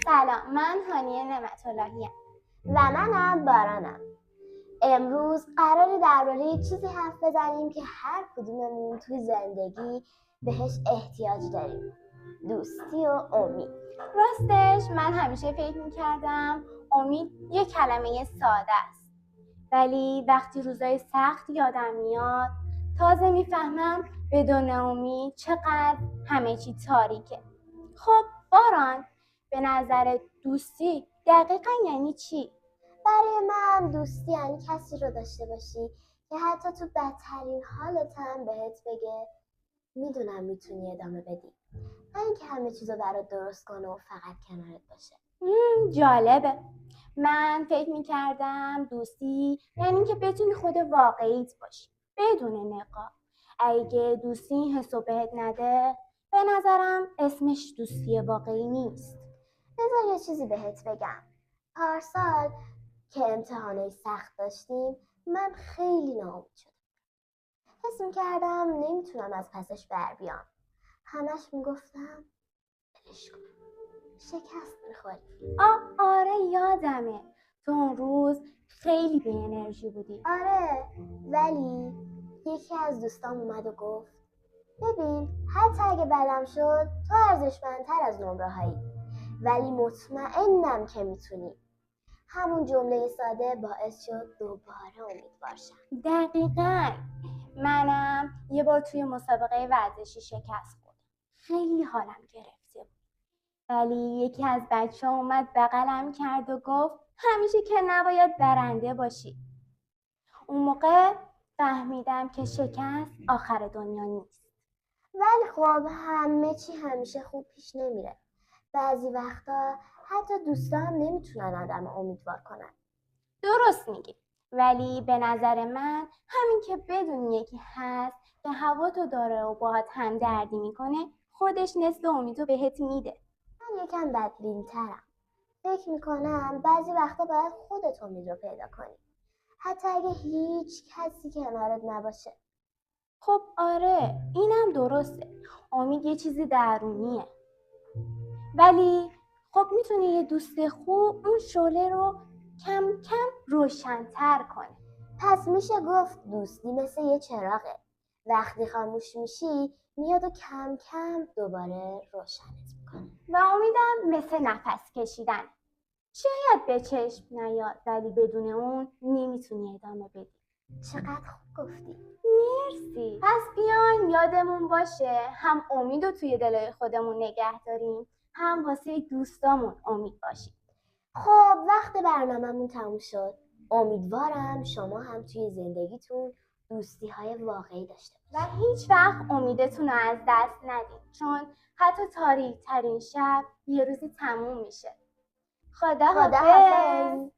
سلام، من هانیه نعمت‌اللهی‌ام. و منم بارانم. امروز قراره درباره چیزی حرف بزنیم که هر کدوممون توی زندگی بهش احتیاج داریم. دوستی و امید. راستش من همیشه فکر می‌کردم امید یه کلمه ساده است. ولی وقتی روزای سخت یادم میاد تازه میفهمم بدون امید چقدر همه چی تاریکه. خب باران، به نظر دوستی دقیقاً یعنی چی؟ برای من دوستی یعنی کسی رو داشته باشی که حتی تو بدترین حالت هم بهت بگه میدونم میتونی ادامه بدی، نه اینکه همه چیزو برات درست کنه و فقط کنارت باشه. جالبه. من فکر میکردم دوستی یعنی که بتونی خود واقعیت باشی بدون نقاب. اگه دوستی این حسو بهت نده به نظرم اسمش دوستی واقعی نیست. بذار یه چیزی بهت بگم. پارسال که امتحانای سخت داشتیم من خیلی ناامید شدم. حس میکردم نمیتونم از پسش بر بیام. همش میگفتم ولش کن، شکست میخوری. آره یادمه، تو اون روز خیلی بی انرژی بودی. آره، ولی یکی از دوستام اومد و گفت ببین حتی اگه بدم شد تو ارزشمندتر از نمره‌هایی، ولی مطمئنم که میتونی. همون جمله ساده باعث شد دوباره امیدوار شم. دقیقاً. منم یه بار توی مسابقه ورزشی شکست خوردم. خیلی حالم گرفته بود. ولی یکی از بچه‌ها اومد بغلم کرد و گفت همیشه که نباید برنده باشی. اون موقع فهمیدم که شکست آخر دنیا نیست. ولی خب همه چی همیشه خوب پیش نمیره. بعضی وقتا حتی دوستا هم نمیتونن آدم امیدوار کنن. درست میگی. ولی به نظر من همین که بدون یکی هست که هوا تو داره و باهات همدردی میکنه خودش نصف امیدو بهت میده. من یکم بدبین‌ترم. فکر میکنم بعضی وقتا باید خودت امید رو پیدا کنی، حتی اگه هیچ کسی کنارت نباشه. خب آره، اینم درسته. امید یه چیزی درونیه. ولی خب میتونه یه دوست خوب اون شعله رو کم کم روشن‌تر کنه. پس میشه گفت دوستی مثل یه چراغه. وقتی خاموش میشی میاد و کم کم دوباره روشنت میکنه. و امیدم مثل نفس کشیدن. شاید به چشم نیاد ولی بدون اون نمیتونی ادامه بدی. چقدر خوب گفتی. مرسی. پس بیاین یادمون باشه هم امید رو توی دلای خودمون نگه داریم، هم واسه دوستامون امید باشیم. خب وقت برنامه‌مون تموم شد. امیدوارم شما هم توی زندگیتون دوستی های واقعی داشته باشید و هیچ وقت امیدتون رو از دست ندید، چون حتی تاریک ترین شب یه روزی تموم میشه. خداحافظ.